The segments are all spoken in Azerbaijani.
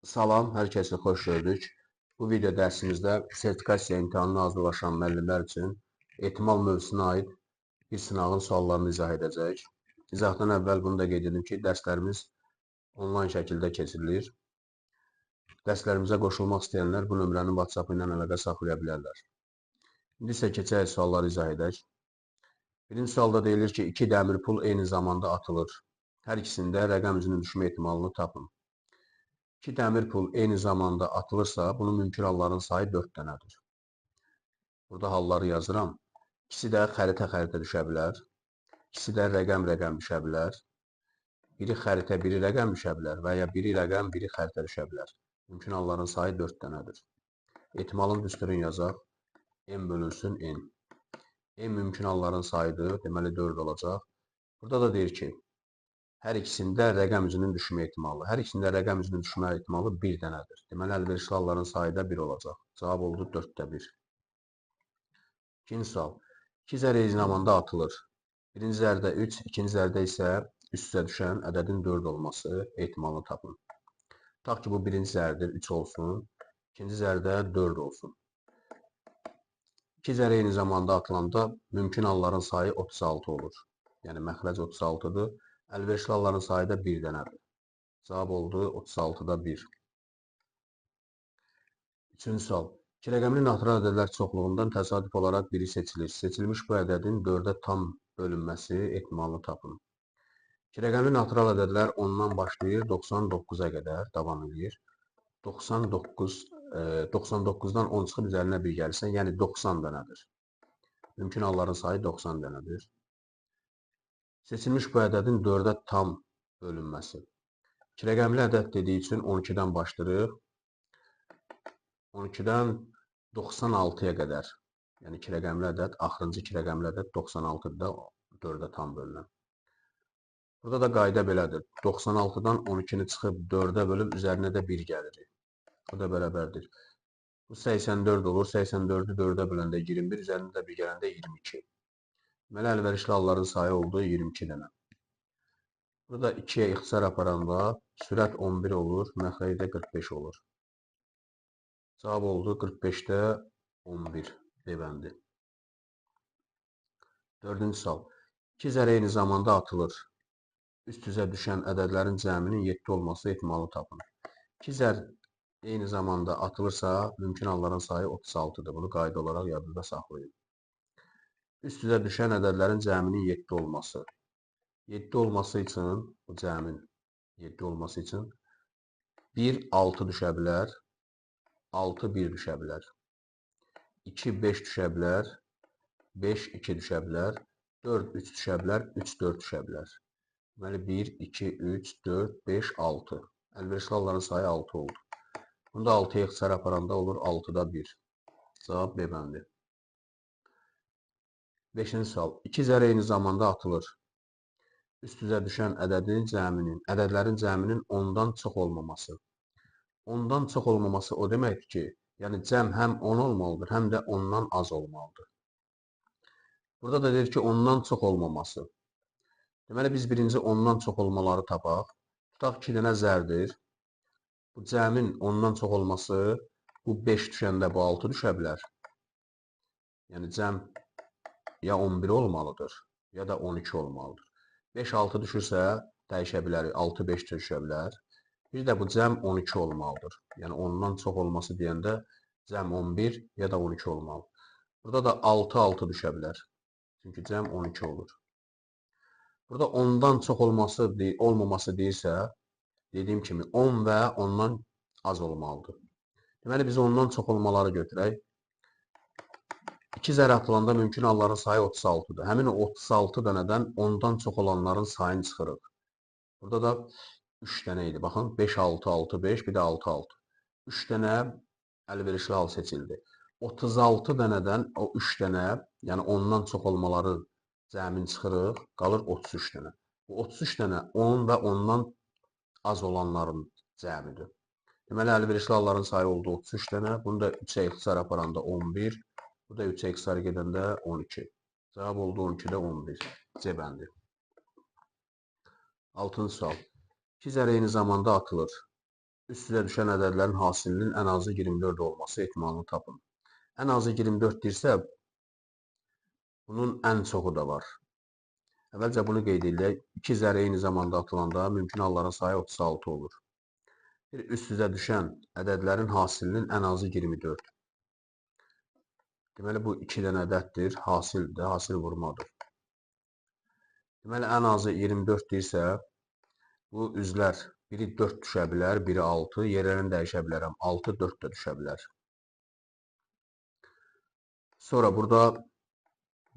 Salam, hər kəsi xoş gördük. Bu video dərsimizdə sertifikasiya imtahanına hazırlaşan müəllimlər üçün ehtimal mövzusuna aid bir sınağın suallarını izah edəcək. İzahdan əvvəl bunu da qeyd edim ki, dərslərimiz onlayn şəkildə keçirilir. Dərslərimizə qoşulmaq istəyənlər bu nömrənin WhatsApp ilə əlaqə saxlaya bilərlər. İndi isə keçək sualları izah edək. Birinci sualda deyilir ki, 2 dəmir pul eyni zamanda atılır. Hər ikisində rəqəm üzünün düşmə ehtimalını tapın. 2 dəmir pul eyni zamanda atılırsa, bunun mümkün halların sayı 4 dənədir. Burada halları yazıram. İkisi də xəritə düşə bilər. İkisi də rəqəm düşə bilər. Biri xəritə, biri rəqəm düşə bilər və ya biri rəqəm, biri xəritə düşə bilər. Mümkün halların sayı 4 dənədir. Ehtimalın düsturunu yazaq. N bölünsün N. N mümkün halların sayıdır. Deməli 4 olacaq. Burada da deyir ki, hər ikisində rəqəm üzünün düşmə ehtimalı. Hər ikisində rəqəm üzünün düşmə ehtimalı 1 dənədir. Deməli, əlverişli halların sayı da 1 olacaq. Cavab oldu 4də 1. İkinci sual. 2 zər eyni zamanda atılır. Birinci zərdə 3, ikinci zərdə isə üst-üzə düşən ədədin 4 olması ehtimalını tapın. Tutaq ki, bu birinci zərdir, 3 olsun. İkinci zərdə 4 olsun. 2 zər eyni zamanda atılanda mümkün halların sayı 36 olur. Yəni, məxrəc 36-dır. Əlverişli halların sayı da 1 dənədir. Cavab oldu 36'da 1. Üçüncü sual. 2 rəqəmli natural ədədlər çoxluğundan təsadüf olaraq biri seçilir. Seçilmiş bu ədədin 4-ə tam bölünməsi ehtimalını tapın. 2 rəqəmli natural ədədlər 10-dan başlayır, 99-a qədər davam edir. 99-dan 10 çıxıb üzərinə 1 gəlirsə, yəni 90 dənədir. Mümkün halların sayı 90 dənədir. Seçilmiş bu ədədin 4-ə tam bölünməsi. 2 rəqəmli ədəd dediyi üçün 12-dən başlayırıq. 12-dən 96-ya qədər. Yəni 2 rəqəmli ədəd, axırıncı 2 rəqəmli ədəd 96-da 4-ə tam bölünür. Burada da qayda belədir. 96-dan 12-ni çıxıb 4-ə bölüb üzərinə də 1 gəlir. Bu da bərabərdir. Bu 84 olur. 84-ü 4-ə böləndə 21, üzərində də 1 gələndə 22. Deməli, əlverişli halların sayı oldu 22 dənə. Burada 2-yə ixtisar aparanda sürət 11 olur, məxrəc də 45 olur. Cavab oldu 45'də 11 deməndi. Dördüncü sual. 2 zər eyni zamanda atılır. Üst-üzə düşən ədədlərin cəminin 7 olması ehtimalı tapın. 2 zər eyni zamanda atılırsa, mümkün halların sayı 36'dır. Bunu qayda olaraq yadınızda saxlayın. Üst-üzə düşən ədədlərin cəminin 7 olması. 7 olması üçün, bu cəmin 7 olması üçün 1, 6 düşə bilər. 6, 1 düşə bilər. 2, 5 düşə bilər. 5, 2 düşə bilər. 4, 3 düşə bilər. 3, 4 düşə bilər. Deməli, 1, 2, 3, 4, 5, 6. Əlverişli halların sayı 6 oldu. Bunda 6-ya ixtisar aparanda olur 6'da 1. Cavab B bəndi. 5-ci sual. 2 zər eyni zamanda atılır. Üst-üzə düşən ədədlərin cəminin 10-dan çox olmaması. 10-dan çox olmaması o deməkdir ki, yəni cəm həm 10 olmalıdır, həm də 10-dan az olmalıdır. Burada da deyir ki, 10-dan çox olmaması. Deməli, biz birinci 10-dan çox olmaları tapaq. Tutaq 2 dənə zərdir. Bu cəmin 10-dan çox olması, bu 5 düşəndə bu 6 düşə bilər. Yəni, cəm ya 11 olmalıdır, ya da 12 olmalıdır. 5-6 düşürsə, dəyişə bilərik. 6-5 düşə bilər. Bir də bu cəm 12 olmalıdır. Yəni, 10-dan çox olması deyəndə cəm 11 ya da 12 olmalı. Burada da 6-6 düşə bilər. Çünki cəm 12 olur. Burada 10-dan çox olmaması deyirsə, dediyim kimi 10 və ondan az olmalıdır. Deməli, biz ondan çox olmaları götürək. 2 zər atılanda mümkün halların sayı 36'dır. Həmin o 36 dənədən 10-dan çox olanların sayını çıxırıq. Burada da 3 dənə idi. Baxın, 5, 6, 6, 5, bir də 6, 6. 3 dənə əlverişli hal seçildi. 36 dənədən o 3 dənə, yəni 10-dan çox olmaları cəmin çıxırıq, qalır 33 dənə. Bu 33 dənə 10 və ondan az olanların cəmidir. Deməli, əlverişli halların sayı oldu 33 dənə. Bunu da 3-ə ixtisar aparanda 11. Bu da 3-ə ixtisar gedəndə 12. Cavab oldu 12'də 11. C bəndi. 6-cı sual. 2 zər eyni zamanda atılır. Üst-üzə düşən ədədlərin hasilinin ən azı 24 olması ehtimalını tapın. Ən azı 24 dirsə, bunun ən çoxu da var. Əvvəlcə bunu qeyd edək. 2 zərə eyni zamanda atılanda mümkün halların sayı 36 olur. Üst-üzə düşən ədədlərin hasilinin ən azı 24. Deməli, bu 2 dənə ədəddir, hasildir, hasil vurmadır. Deməli, ən azı 24 dirsə, bu üzlər biri 4 düşə bilər, biri 6, yerlərini dəyişə bilərəm. 6, 4 də düşə bilər. Sonra burada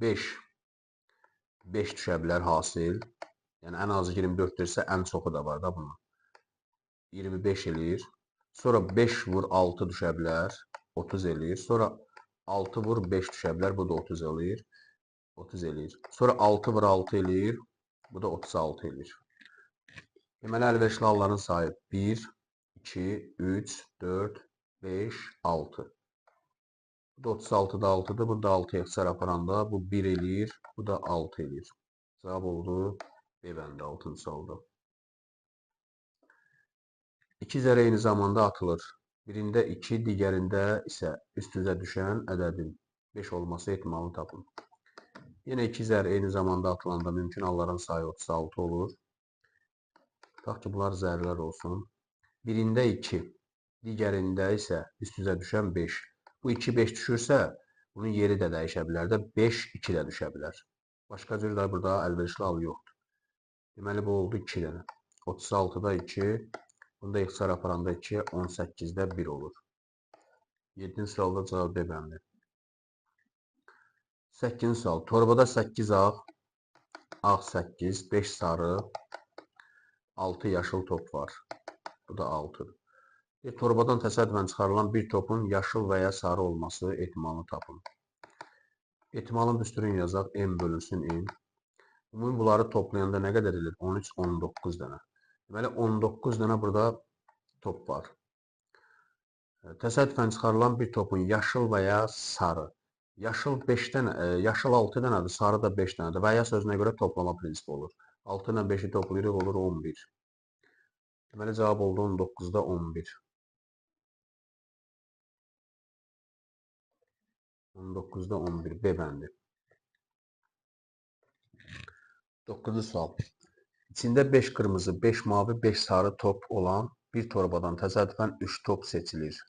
5 düşə bilər hasil. Yəni, ən azı 24 dirsə, ən çoxu da var da bunun. 25 eləyir. Sonra 5 vur 6 düşə bilər, 30 eləyir. Sonra 6 vur 5 düşə bilər, bu da 30 eləyir. 30 eləyir. Sonra 6 vur 6 eləyir, bu da 36 eləyir. Deməli, əlverişli halların sayı 1, 2, 3, 4, 5, 6. Bu da 36'da 6'dır. Bu da 6'ya xəsar aparanda bu 1 eləyir. Bu da 6 eləyir. Cavab oldu B bəndi 6-cı sualda. 2 zərə eyni zamanda atılır. Birində 2, digərində isə üst-üzə düşən ədədin 5 olması ehtimalını tapın. Yenə 2 zərə eyni zamanda atılanda mümkün halların sayı 36 olur. Tutaq ki, bunlar zərlər olsun. Birində 2, digərində isə üst-üzə düşən 5. Bu 2, 5 düşürsə, bunun yeri də dəyişə bilər də, 5, 2 də düşə bilər. Başqa cür də burada əlverişli hal yoxdur. Deməli, bu oldu 2 dənə. 36'da 2, bunda ixtisar aparanda 2, 18'də 1 olur. 7-ci sualda cavab B bəndi. 8-ci sual. Torbada 8 ağ, 8, 5 sarı, 6 yaşıl top var. Bu da 6'dır. Torbadan təsadüfən çıxarılan bir topun yaşıl və ya sarı olması ehtimalını tapın. Ehtimalın düsturunu yazaq. M bölünsün N. Ümumi bunları toplayanda nə qədər edir? 13, 19 dənə. Deməli, 19 dənə burada top var. Təsadüfən çıxarılan bir topun yaşıl və ya sarı. Yaşıl 5 dənə, yaşıl 6 dənədir, sarı da 5 dənədir. Və ya sözünə görə toplama prinsipi olur. 6 ilə 5'i toplayırıq, olur 11. Deməli, cavab oldu 19'da 11. 19'da 11. B bəndi. 9-cu sual. İçində 5 qırmızı, 5 mavi, 5 sarı top olan bir torbadan təsadüfən 3 top seçilir.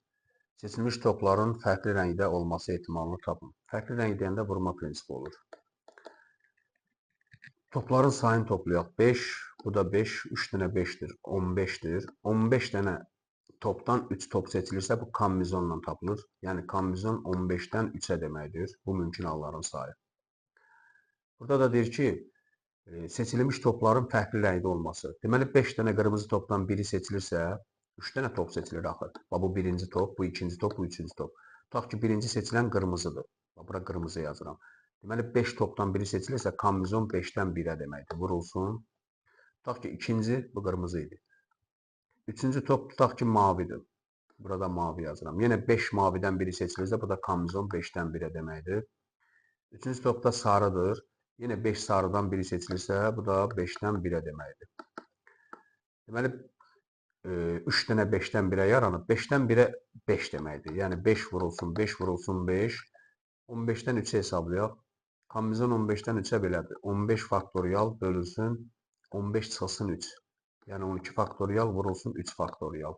Seçilmiş topların fərqli rəngdə olması ehtimalını tapın. Fərqli rəng deyəndə vurma prinsipi olur. Topların sayını toplayaq. 5, bu da 5, 3 dənə 5'dir, 15'dir. 15 dənə topdan 3 top seçilirsə, bu kombinizonla tapılır. Yəni, kombinizon 15'dən 3'ə deməkdir. Bu mümkün halların sayı. Burada da deyir ki, seçilmiş topların fərqli rəngdə olması. Deməli, 5 dənə qırmızı topdan biri seçilirsə, 3 dənə top seçilir axı. Bu birinci top, bu ikinci top, bu üçüncü top. Tutaq ki, birinci seçilən qırmızıdır. Bura qırmızı yazıram. Deməli, 5 topdan biri seçilirsə, kombinizon 5'dən 1'ə deməkdir. Vurulsun. Tutaq ki, ikinci, bu qırmızı idi. Üçüncü top tutaq ki, mavidir. Burada mavi yazıram. Yenə 5 mavidən biri seçilirsə, bu da kombinizon 5'dən 1'ə deməkdir. Üçüncü topda sarıdır. Yenə 5 sarıdan biri seçilirsə, bu da 5'dən 1'ə deməkdir. Deməli, 3 dənə 5'dən 1'ə yaranıb, 5'dən 1'ə 5 deməkdir. Yəni, 5 vurulsun, 5 vurulsun, 5. 15'dən 3'ə hesablayaq. Kombinizon 15'dən 3'ə belədir. 15 faktorial bölünsün, 15 çıxılsın 3. Yəni, 12 faktorial vurulsun 3 faktorial.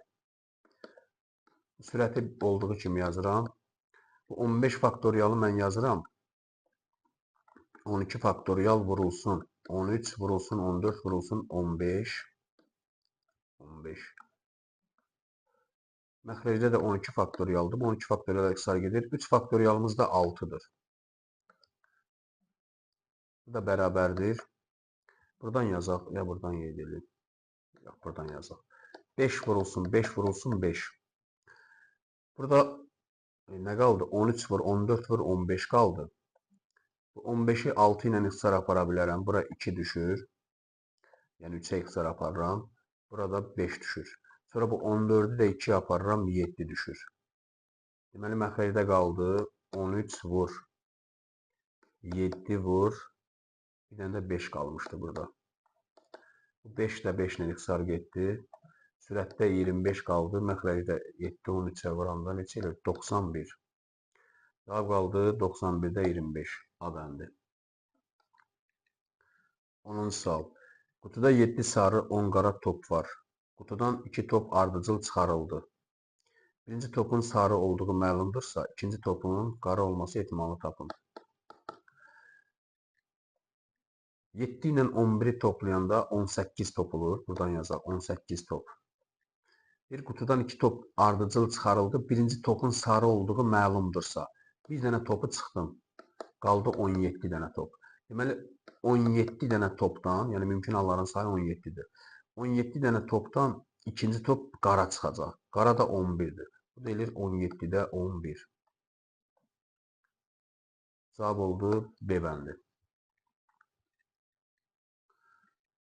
Sürəti olduğu kimi yazıram. Bu 15 faktorialı mən yazıram. 12 faktorial vurulsun 13, vurulsun 14, vurulsun 15. 15. Məxrəcdə də 12 faktorialdır. Bu 12 faktorial ixtisar gedir. 3 faktorialımız da 6'dır. Bu da bərabərdir. Buradan yazaq, ya buradan yedirdik. Yox, buradan yazaq. 5 vurulsun, 5 vurulsun, 5. Burada nə qaldı? 13 vur, 14 vur, 15 qaldı. 15'i 6 ilə ixtisar apara bilərəm. Bura 2 düşür. Yəni 3'ə ixtisar aparıram. Burada 5 düşür. Sonra bu 14'ü də 2 aparıram, 7 düşür. Deməli, məxrəcdə qaldı 13 vur, 7 vur, bir dənə də 5 qalmışdı burada. Bu 5 də 5 ilə ixtisar getdi. Sürətdə 25 qaldı. Məxrəcdə 7, 13-ə vuranda neçə elə? 91. Cavab qaldı 91-də 25. A bəndi. 10-cu sual. Qutuda 7 sarı, 10 qara top var. Qutudan 2 top ardıcıl çıxarıldı. Birinci topun sarı olduğu məlumdursa, ikinci topun qara olması ehtimalını tapın. 7 ilə 11-i toplayanda 18 top olur. Buradan yazaq 18 top. Bir qutudan 2 top ardıcıl çıxarıldı. Birinci topun sarı olduğu məlumdursa. Bir dənə topu çıxdım. Qaldı 17 dənə top. Deməli 17 dənə topdan, yəni mümkün halların sayı 17-dir. 17 dənə topdan ikinci top qara çıxacaq. Qara da 11-dir. Bu da eləyir 17-də 11. Cavab oldu B bəndi.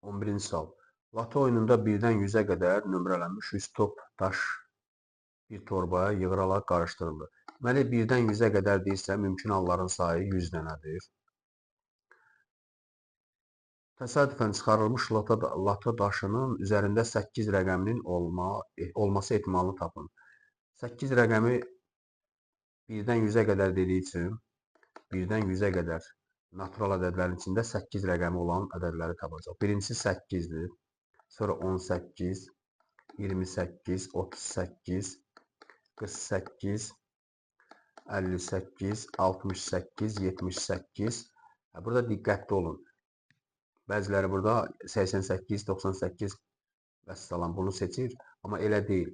11-ci sual. Lato oyununda 1-dən 100-ə qədər nömrələnmiş 100 top daş bir torbaya yığılaraq qarışdırıldı. Deməli 1-dən 100-ə qədər deyirsə, mümkün halların sayı 100 dənədir. Təsadüfən çıxarılmış lato daşının üzərində 8 rəqəminin olması ehtimalını tapın. 8 rəqəmi 1-dən 100-ə qədər dediyi üçün 1-dən 100-ə qədər natural ədədlərin içində 8 rəqəmi olan ədədləri tapacaq. Birincisi 8-dir, sonra 18, 28, 38, 48, 58, 68, 78. Burada diqqətli olun. Bəziləri burada 88, 98 vəssalam bunu seçir, amma elə deyil.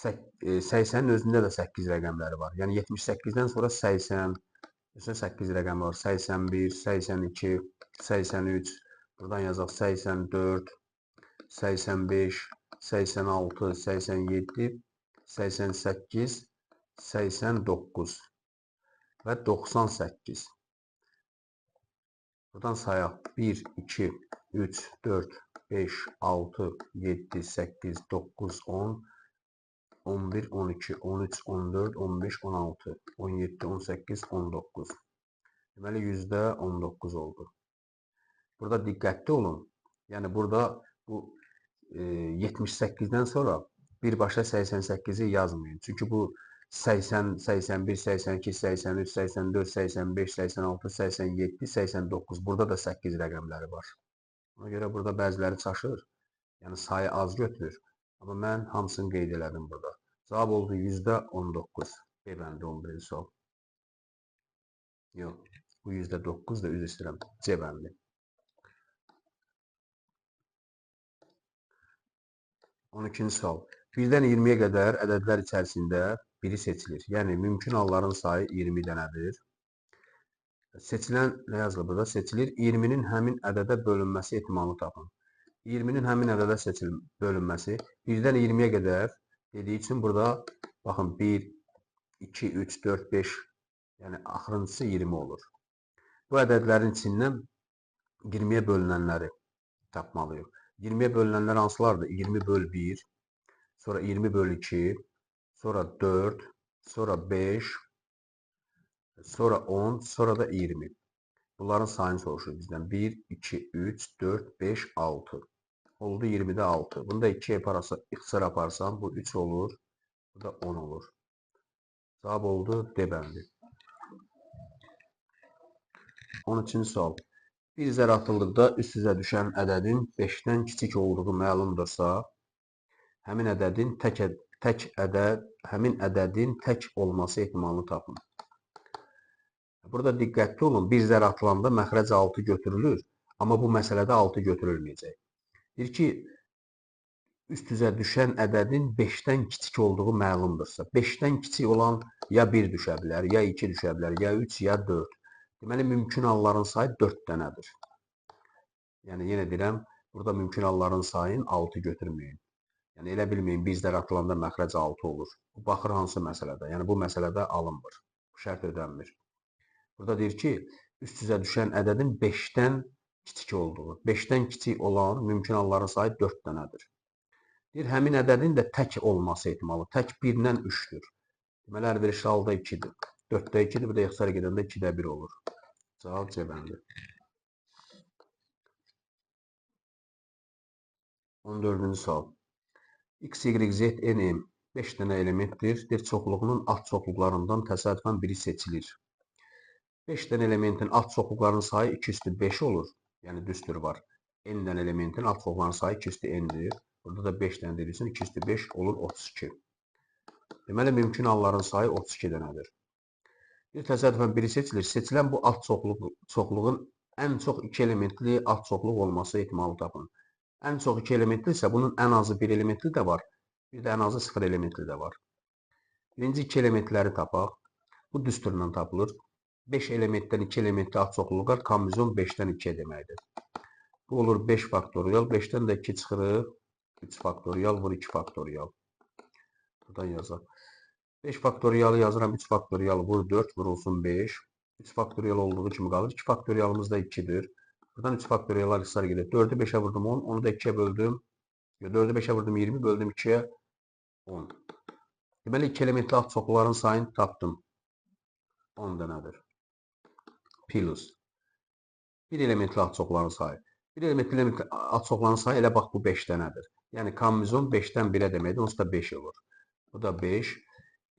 80-in özündə də 8 rəqəmləri var. Yəni 78-dən sonra 80, 8 rəqəmi var. 81, 82, 83, buradan yazaq 84, 85, 86, 87, 88, 89 və 98. Buradan sayaq 1, 2, 3, 4, 5, 6, 7, 8, 9, 10, 11, 12, 13, 14, 15, 16, 17, 18, 19. Deməli, %19 oldu. Burada diqqətli olun. Yəni, burada bu 78-dən sonra birbaşa 88-i yazmayın. Çünki bu 80, 81, 82, 83, 84, 85, 86, 87, 89. Burada da 8 rəqəmləri var. Ona görə burada bəziləri çaşır. Yəni, sayı az götürür. Amma mən hamısını qeyd elədim burada. Cavab oldu %19. B bəndi 11-ci sual. Yox, bu %9 da üzr istəyirəm. C bəndi. 12-ci sual. 1-dən 20-yə qədər ədədlər içərisində biri seçilir. Yəni, mümkün halların sayı 20 dənədir. Seçilən, nə yazılır burada? Seçilir. 20-nin həmin ədədə bölünməsi ehtimalını tapın. 20-nin həmin ədədə bölünməsi 1-dən 20-yə qədər dediyi üçün burada, baxın, 1, 2, 3, 4, 5, yəni axırıncısı 20 olur. Bu ədədlərin içindən 20-yə bölünənləri tapmalıyıq. 20-yə bölünənlər hansılardır? 20 böl 1, sonra 20 böl 2, sonra 4, sonra 5, sonra 10, sonra da 20. Bunların sayını soruşur bizdən. 1, 2, 3, 4, 5, 6. Oldu 20-də 6. Bunu da 2 ixtisar aparsam, bu 3 olur, bu da 10 olur. Cavab oldu D bəndi. 13-cü sual. Bir zər atıldıqda üst-üzə düşən ədədin 5-dən kiçik olduğu məlumdursa, həmin ədədin tək olması ehtimalını tapın. Burada diqqətli olun, bir zər atılanda məxrəc 6 götürülür, amma bu məsələdə 6 götürülməyəcək. Deyir ki, üst-üzə düşən ədədin 5-dən kiçik olduğu məlumdursa, 5-dən kiçik olan ya 1 düşə bilər, ya 2 düşə bilər, ya 3, ya 4. Deməli, mümkün halların sayı 4 dənədir. Yəni, yenə deyirəm, burada mümkün halların sayını 6 götürməyin. Yəni, elə bilməyin, bir zər atılanda məxrəc 6 olur. Bu, baxır hansı məsələdə. Yəni, bu məsələdə alınmır. Bu şərt ödənmir. Burada deyir ki, üst-üzə düşən ədədin 5-dən kiçik olduğu. 5-dən kiçik olan mümkün halların sayı 4 dənədir. Deyir, həmin ədədin də tək olması ehtimalı. Tək 1-dən 3-dür. Deməli, əlverişli halda 2-dir. 4-də 2-dir, bu da ixtisara gedəndə 2-də 1 olur. Cavab C bəndi. 14-cü sual. X, Y, Z, N, M 5 dənə elementdir. Deyir, çoxluğunun alt çoxluqlarından təsadüfən biri seçilir. 5 dənə elementin alt çoxluqlarının sayı 2 üstü 5 olur. Yəni düstur var. N dənə elementin alt çoxluqlarının sayı 2 üstü N'dir. Burada da 5 dənə deyilsin. 2 üstü 5 olur 32. Deməli, mümkün halların sayı 32 dənədir. Bir təsadüfən biri seçilir. Seçilən bu alt çoxluğun ən çox 2 elementli alt çoxluq olması ehtimalı tapın. Ən çox 2 elementli isə bunun ən azı 1 elementli də var. Bir də ən azı 0 elementli də var. Birinci 2 elementləri tapaq. Bu düsturla tapılır. 5 elementdən 2 elementli alt çoxluqlar kombinizon 5-dən 2 deməkdir. Bu olur 5 faktorial. 5-dən də 2 çıxırıq. 3 faktorial vur 2 faktorial. Buradan yazaq. 5 faktorialı yazıram. 3 faktorial vur 4 vurulsun 5. 3 faktorial olduğu kimi qalır. 2 faktorialımız da 2'dir. Buradan 3 faktoriallar ısrar gelir. 4'ü 5'e vurdum 10. Onu da 2'ye böldüm. 4'ü 5'e vurdum 20. Böldüm 2'ye 10. Deməli 2 elementli alt çoxluqların sayını tapdım. 10 dənədir. Plus. 1 elementli alt çoxluqların sayı. 1 elementli alt çoxluqların sayı elə bax bu 5 dənədir. Yəni kombinizon 5-dən 1-ə deməkdir. Onsuz da 5 olur. Bu da 5.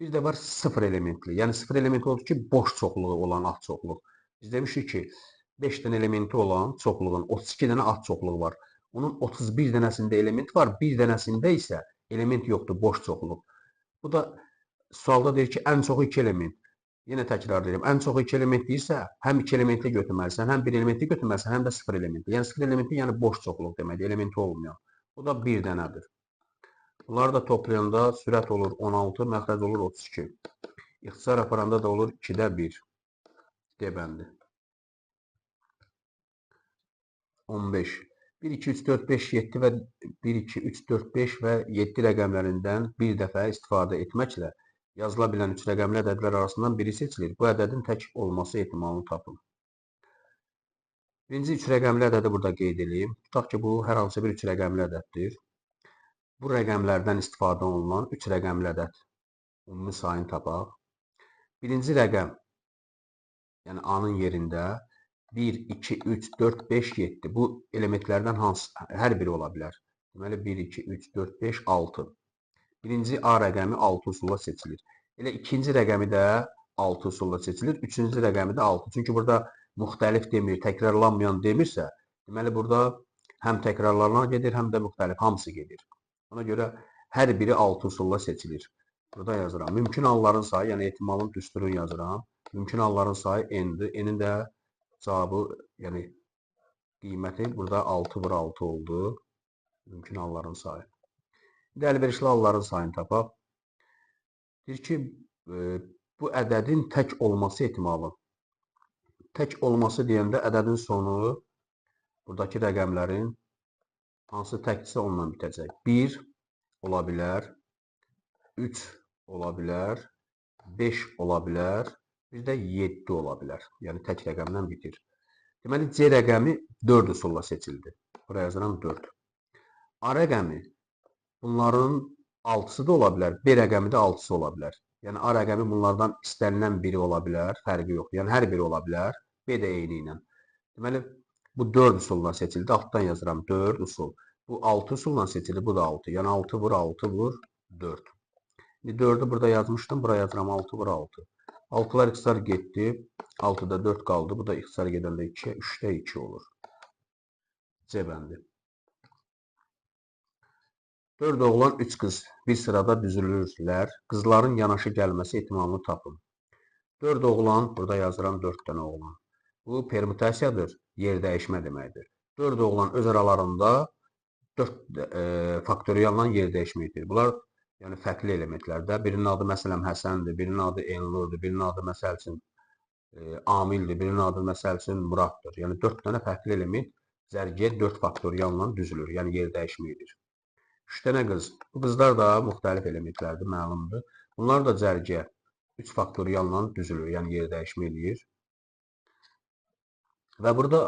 Bir də var 0 elementli. Yəni 0 elementi oldu ki, boş çoxluğu olan alt çoxluq. Biz demişik ki, 5 dənə elementi olan çoxluğun 32 dənə alt çoxluğu var. Onun 31 dənəsində element var, bir dənəsində isə element yoxdur, boş çoxluq. Bu da sualda deyir ki, ən çoxu 2 element. Yenə təkrar edirəm. Ən çoxu 2 element deyirsə, həm 2 elementli götürməlisən, həm 1 elementli götürməlisən, həm də 0 elementli. Yəni 0 elementi yəni boş çoxluq deməkdir, elementi olmayan. Bu da 1 dənədir. Bunları da toplayanda sürət olur 16, məxrəc olur 32. İxtisar aparanda da olur 2-də 1. D bəndi. 15. 1, 2, 3, 4, 5, 7 və 1, 2, 3, 4, 5 və 7 rəqəmlərindən bir dəfə istifadə etməklə yazıla bilən 3 rəqəmli ədədlər arasından biri seçilir. Bu ədədin tək olması ehtimalını tapın. Birinci 3 rəqəmli ədədi burada qeyd edeyim. Tutaq ki, bu hər hansı bir 3 rəqəmli ədəddir. Bu rəqəmlərdən istifadə olunan 3 rəqəmli ədəd ümumi sayını tapaq. Birinci rəqəm, yəni A-nın yerində 1, 2, 3, 4, 5, 7. Bu elementlərdən hər biri ola bilər. Deməli 1, 2, 3, 4, 5, 6. Birinci A rəqəmi 6 üsulla seçilir. Elə ikinci rəqəmi də 6 üsulla seçilir. Üçüncü rəqəmi də 6. Çünki burada müxtəlif demir, təkrarlanmayan demirsə, deməli burada həm təkrarlanan gedir, həm də müxtəlif, hamısı gedir. Ona görə hər biri 6 üsulla seçilir. Burada yazıram. Mümkün halların sayı, yəni ehtimalın düsturunu yazıram. Mümkün halların sayı N'dir. N'in də cavabı, yəni qiyməti burada 6 vur 6 oldu. Mümkün halların sayı. Əlverişli halların sayını tapaq. Deyir ki, bu ədədin tək olması ehtimalı. Tək olması deyəndə ədədin sonu buradakı rəqəmlərin hansı təkdirsə onunla bitəcək. 1 ola bilər, 3 ola bilər, 5 ola bilər, bir də 7 ola bilər. Yəni tək rəqəmdən bitir. Deməli, C rəqəmi 4 üsulla seçildi. Buraya yazıram 4. A rəqəmi bunların 6'sı da ola bilər, B rəqəmi də 6'sı ola bilər. Yəni A rəqəmi bunlardan istənilən biri ola bilər, fərqi yoxdur. Yəni hər biri ola bilər, B də eyni ilə. Deməli, bu 4 üsulla seçildi. Altdan yazıram 4 üsul. Bu 6 üsulla seçildi, bu da 6. Yəni 6 vur 6 vur 4. 4'ü burada yazmışdım, buraya yazıram 6 vur 6. 6'lar ixtisar getdi, 6'da 4 qaldı. Bu da ixtisar gedəndə 2'ye, 3'də 2 olur. C bəndi. 4 oğlan, 3 qız bir sırada düzülürlər. Qızların yanaşı gəlməsi ehtimalını tapın. 4 oğlan, burada yazıram 4 dənə oğlan. Bu permütasiyadır, yer dəyişmə deməkdir. 4 oğlan öz aralarında 4 faktorialla yer dəyişməkdir. Bunlar yəni fərqli elementlərdə. Birinin adı məsələn Həsəndir, birinin adı Elnurdur, birinin adı məsəl üçün Amildir, birinin adı məsəl üçün Muraddır. Yəni 4 dənə fərqli element zərgər 4 faktorialla düzülür, yəni yer dəyişməkdir. 3 dənə qız. Bu qızlar da müxtəlif elementlərdir, məlumdur. Bunlar da cərgə 3 faktorialla düzülür, yəni yer dəyişmə eləyir. Və burada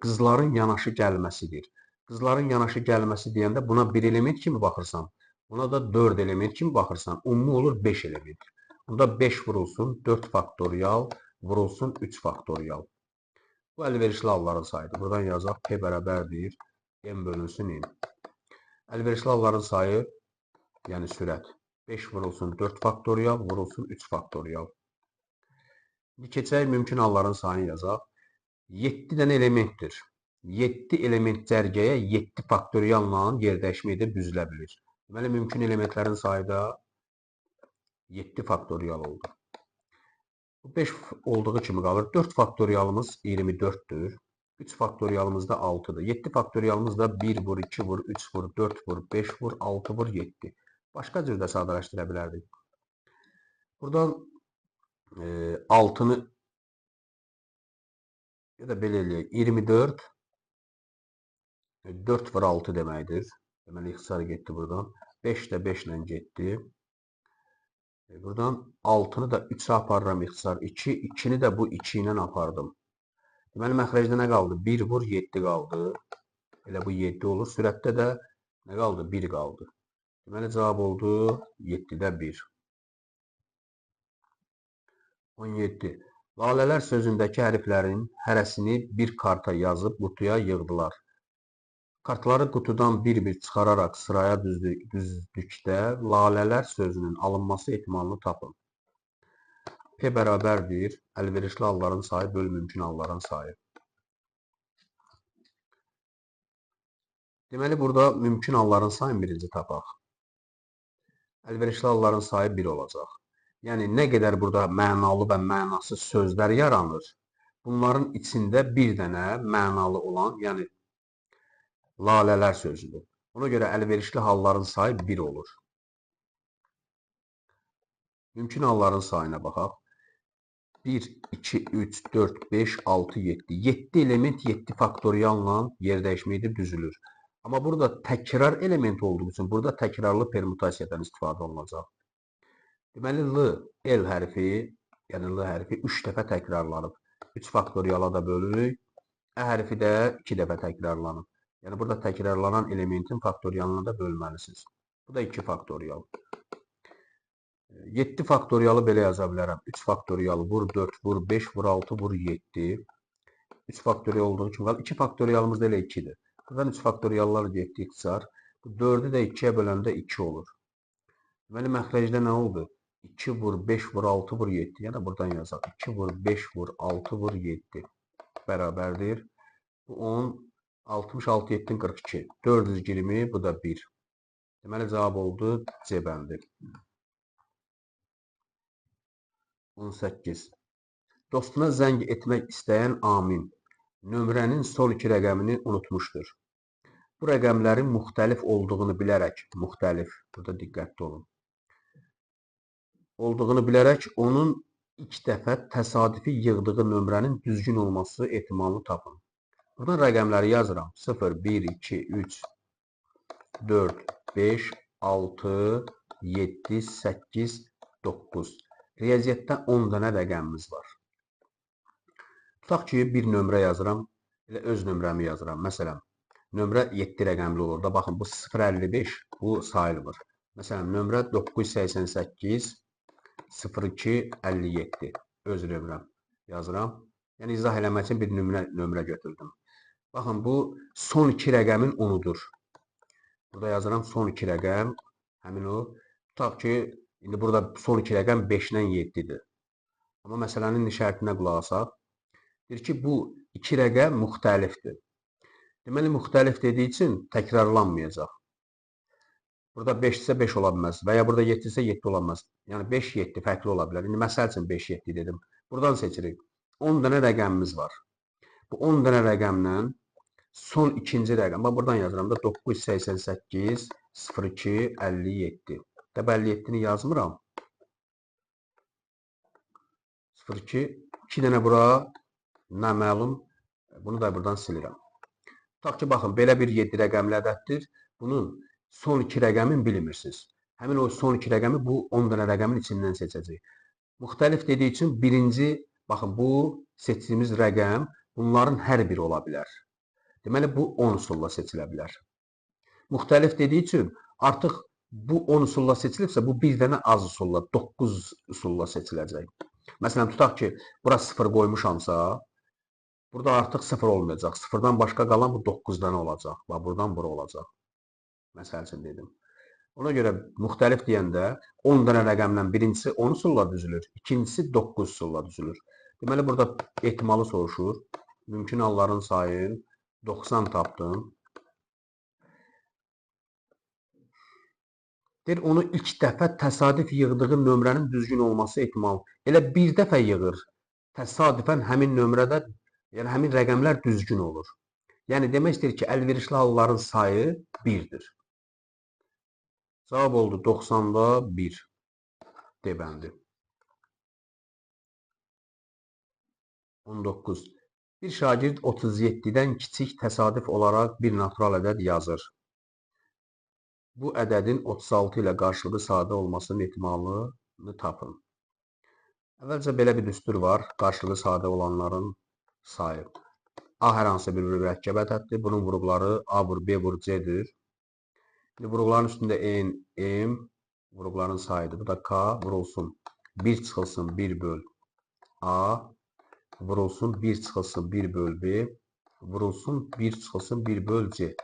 qızların yanaşı gəlməsidir. Qızların yanaşı gəlməsi deyəndə buna bir element kimi baxırsan, buna da 4 element kimi baxırsan, ümumi olur 5 element. Bunda 5 vurulsun, 4 faktorial, vurulsun 3 faktorial. Bu əlverişli halların sayıdır. Buradan yazaq, P bərabərdir, M bölünsün N. Əlverişli halların sayı, yəni sürət. 5 vurulsun 4 faktorial, vurulsun 3 faktorial. Keçək mümkün halların sayını yazaq. 7 dənə elementdir. 7 element cərgəyə 7 faktorialla yerdəyişmə edib düzülə bilir. Deməli, mümkün elementlərin sayı da 7 faktorial oldu. Bu 5 olduğu kimi qalır. 4 faktorialımız 24'dür. 3 faktorialımız da 6'dır. 7 faktorialımız da 1 vur, 2 vur, 3 vur, 4 vur, 5 vur, 6 vur, 7. Başqa cür də sadələşdirə bilərdik. Buradan 6'nı ya da belə eləyək. 24 4 vur 6 deməkdir. Deməli, ixtisar getdi buradan. 5 də 5 ilə getdi. Buradan 6'nı da 3'ə aparıram, ixtisar 2. 2'ni də bu 2 ilə apardım. Deməli, məxrəcdə nə qaldı? 1 vur 7 qaldı. Elə bu 7 olur. Sürətdə də nə qaldı? 1 qaldı. Deməli, cavab oldu 7-də 1. 17. Lalələr sözündəki hərflərin hərəsini bir karta yazıb qutuya yığdılar. Kartları qutudan bir-bir çıxararaq sıraya düzdükdə lalələr sözünün alınması ehtimalını tapın. P bərabərdir əlverişli halların sayı böl mümkün halların sayı. Deməli, burada mümkün halların sayını birinci tapaq. Əlverişli halların sayı 1 olacaq. Yəni, nə qədər burada mənalı və mənasız sözlər yaranır, bunların içində bir dənə mənalı olan, yəni lalələr sözüdür. Ona görə əlverişli halların sayı 1 olur. Mümkün halların sayına baxaq. 1, 2, 3, 4, 5, 6, 7. 7 element 7 faktorialla yerdəyişmə edib düzülür. Amma burada təkrar element olduğu üçün burada təkrarlı permutasiyadan istifadə olunacaq. Deməli, L hərfi, yəni L hərfi 3 dəfə təkrarlanıb. 3 faktoriala da bölürük. Ə hərfi də 2 dəfə təkrarlanıb. Yəni, burada təkrarlanan elementin faktorialına da bölməlisiniz. Bu da 2 faktorial. 7 faktorialı belə yaza bilərəm. 3 faktorialı vur 4, vur 5, vur 6, vur 7. 3 faktorial olduğu kimi qalır. 2 faktorialımız da elə 2-dir. Buradan 3 faktoriallar getdi ixtisar. 4'ü də 2-yə böləndə 2 olur. Deməli, məxrəcdə nə oldu? 2 vur 5 vur 6 vur 7. Yəni, buradan yazaq. 2 vur 5 vur 6 vur 7. Bərabərdir. Bu 10, 66, 7, 42. 420, bu da 1. Deməli, cavab oldu C bəndi. 18. Dostuna zəng etmək istəyən Amin nömrənin son 2 rəqəmini unutmuşdur. Bu rəqəmlərin müxtəlif olduğunu bilərək, müxtəlif, burada diqqətli olun, olduğunu bilərək onun ilk dəfə təsadüfi yığdığı nömrənin düzgün olması ehtimalını tapın. Buradan rəqəmləri yazıram. 0, 1, 2, 3, 4, 5, 6, 7, 8, 9. Riyaziyyatda 10 dənə rəqəmimiz var. Tutaq ki, bir nömrə yazıram, elə öz nömrəmi yazıram. Məsələn, nömrə 7 rəqəmli olur da, baxın, bu 055, bu sayılmır. Məsələn, nömrə 988, 0257, öz nömrəm yazıram. Yəni, izah eləmək üçün bir nömrə götürdüm. Baxın, bu son 2 rəqəmin 10'udur. Burada yazıram son 2 rəqəm, həmin o. Tutaq ki, indi burada son 2 rəqəm 5-dən 7-dir. Amma məsələnin şərtinə qulaq asaq. Deyir ki, bu 2 rəqəm müxtəlifdir. Deməli, müxtəlif dediyi üçün təkrarlanmayacaq. Burada 5 isə 5 ola bilməz və ya burada 7 isə 7 ola bilməz. Yəni, 5, 7 fərqli ola bilər. İndi məsəl üçün 5, 7 dedim. Buradan seçirik. 10 dənə rəqəmimiz var. Bu 10 dənə rəqəmdən son ikinci rəqəm. Buradan yazıram da 988, 0257. Dəb 57-ni yazmıram. 02, 2 dənə bura naməlum. Bunu da buradan silirəm. Tutaq ki, baxın, belə bir 7 rəqəmli ədəddir. Bunun son 2 rəqəmin bilmirsiniz. Həmin o son 2 rəqəmi bu 10 dənə rəqəmin içindən seçəcək. Müxtəlif dediyi üçün birinci, baxın, bu seçdiyimiz rəqəm bunların hər biri ola bilər. Deməli, bu 10 üsulla seçilə bilər. Müxtəlif dediyi üçün artıq bu 10 üsulla seçilibsə, bu bir dənə az üsulla, 9 üsulla seçiləcək. Məsələn, tutaq ki, bura 0 qoymuşamsa, burada artıq 0 olmayacaq. 0-dan başqa qalan bu 9 dənə olacaq. Bax, buradan bura olacaq. Məsəl üçün dedim. Ona görə müxtəlif deyəndə 10 dənə rəqəmdən birincisi 10 üsulla düzülür, ikincisi 9 üsulla düzülür. Deməli, burada ehtimalı soruşur. Mümkün halların sayı 90 tapdım. Deyir, onu ilk dəfə təsadüf yığdığı nömrənin düzgün olması ehtimal. Elə bir dəfə yığır. Təsadüfən həmin nömrədə, yəni həmin rəqəmlər düzgün olur. Yəni demək istəyir ki, əlverişli halların sayı 1-dir. Cavab oldu 90-da 1 D bəndi. 19. Bir şagird 37-dən kiçik təsadüf olaraq bir natural ədəd yazır. Bu ədədin 36 ilə qarşılığı sadə olmasının ehtimalını tapın. Əvvəlcə belə bir düstur var. Qarşılığı sadə olanların sayı. A hər hansı bir mürəkkəb ədəddir. Bunun vurğuları A vur, B vur, C-dir. Vurğuların üstündə N, M, vurğuların sayıdır. Bu da K vurulsun 1 çıxılsın 1 böl A, vurulsun 1 çıxılsın 1 böl B, vurulsun 1 çıxılsın 1 böl C.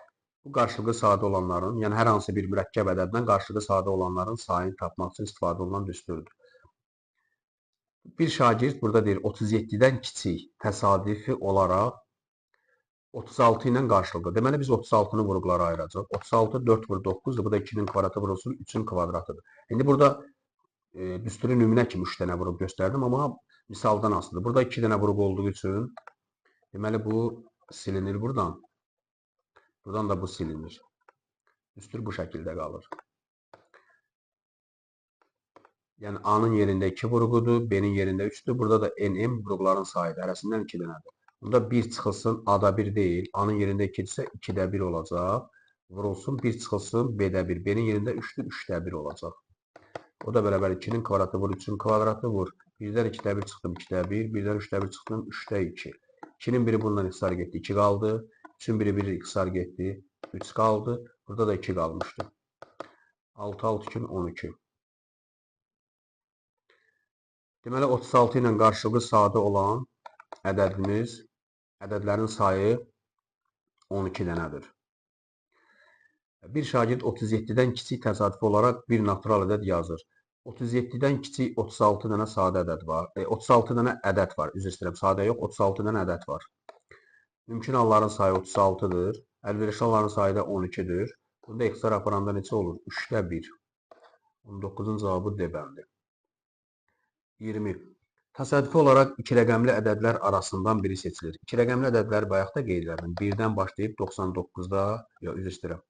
Bu qarşılığı sadə olanların, yəni hər hansı bir mürəkkəb ədəddən qarşılığı sadə olanların sayını tapmaq üçün istifadə olunan düsturdur. Bir şagird burada deyir 37-dən kiçik təsadüfi olaraq 36 ilə qarşılıqlı. Deməli, biz 36-nı vurğulara ayıracaq. 36 4 vur 9-dur. Bu da 2-nin kvadratı vurulsun 3-ün kvadratıdır. İndi burada düsturu nümunə kimi 3 dənə vurğu göstərdim, amma misaldan asılıdır. Burada 2 dənə vurğu olduğu üçün deməli, bu silinir buradan. Buradan da bu silinir. Düstur bu şəkildə qalır. Yəni A-nın yerində 2 vurğudur, B-nin yerində 3-dür. Burada da NM vurğuların sayıdır. Hərəsindən 2 dənədir. Bunda 1 çıxılsın, A-da 1 deyil. A-nın yerində 2-dirsə 2-də 1 olacaq. Vurulsun 1 çıxılsın, B-də 1. B-nin yerində 3-dür, 3-də 1 olacaq. O da bərabər 2-nin kvadratı vur, 3-ün kvadratı vur. 1-dən 2-də 1 çıxdım, 2-də 1. 1-dən 3-də 1 çıxdım, 3-də 2. 2-nin biri bundan ixtisar getdi, 2 qaldı. 3-ün biri 1 ixtisar getdi, 3 qaldı. Burada da 2 qalmışdı. 6, 6, 2, 12. Deməli, 36 ilə qarşılığı sadə olan ədədlərin sayı 12 dənədir. Bir şagird 37-dən kiçik təsadüfi olaraq bir natural ədəd yazır. 37-dən kiçik 36 dənə sadə ədəd var. 36 dənə ədəd var. Üzr istəyirəm, sadə yox, 36 dənə ədəd var. Mümkün halların sayı 36-dır. Əlverişli halların sayı da 12-dir. Bunda ixtisar aparanda neçə olur? 3-də 1. 19-un cavabı D bəndi. 20. Təsadüfi olaraq 2 rəqəmli ədədlər arasından biri seçilir. 2 rəqəmli ədədləri bayaq da qeyd elədim. 1-dən başlayıb 99-da, yox, üzr istəyirəm.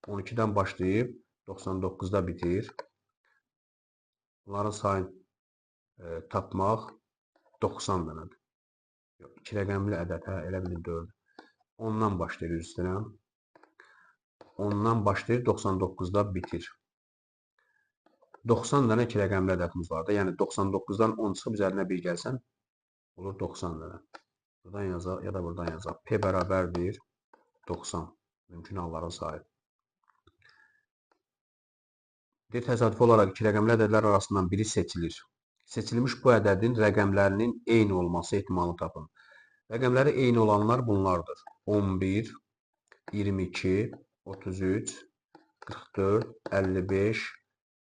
12-dən başlayıb 99-da bitir. Bunların sayını tapmaq 90 dənədir. 2 rəqəmli ədəd, elə bilin 4. 10-dan başlayır, üzr istəyirəm. 10-dan başlayır 99-da bitir. 90 dənə 2 rəqəmli ədədimiz var da. Yəni 99-dan 10 çıxıb üzərinə 1 gəlsən, olur 90 dənə. Buradan yazaq, ya da buradan yazaq. P bərabərdir 90. Mümkün halların sayı. Təsadüfi olaraq 2 rəqəmli ədədlər arasından biri seçilir. Seçilmiş bu ədədin rəqəmlərinin eyni olması ehtimalını tapın. Rəqəmləri eyni olanlar bunlardır. 11, 22, 33, 44, 55,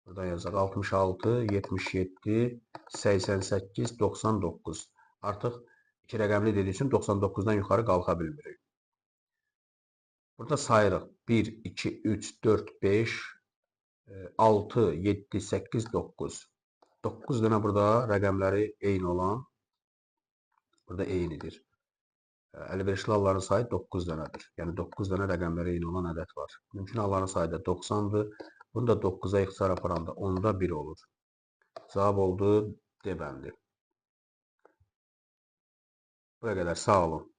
burada yazaq 66, 77, 88, 99. Artıq 2 rəqəmli dediyi üçün 99-dan yuxarı qalxa bilmirik. Burada sayırıq. 1, 2, 3, 4, 5, 6, 7, 8, 9. 9 dənə burada rəqəmləri eyni olan, burada eynidir. Əlverişli halların sayı 9 dənədir. Yəni 9 dənə rəqəmləri eyni olan ədəd var. Mümkün halların sayı da 90-dır. Bunu da 9-a ixtisar aparanda 10-da 1 olur. Cavab oldu D bəndi. Buraya qədər sağ olun.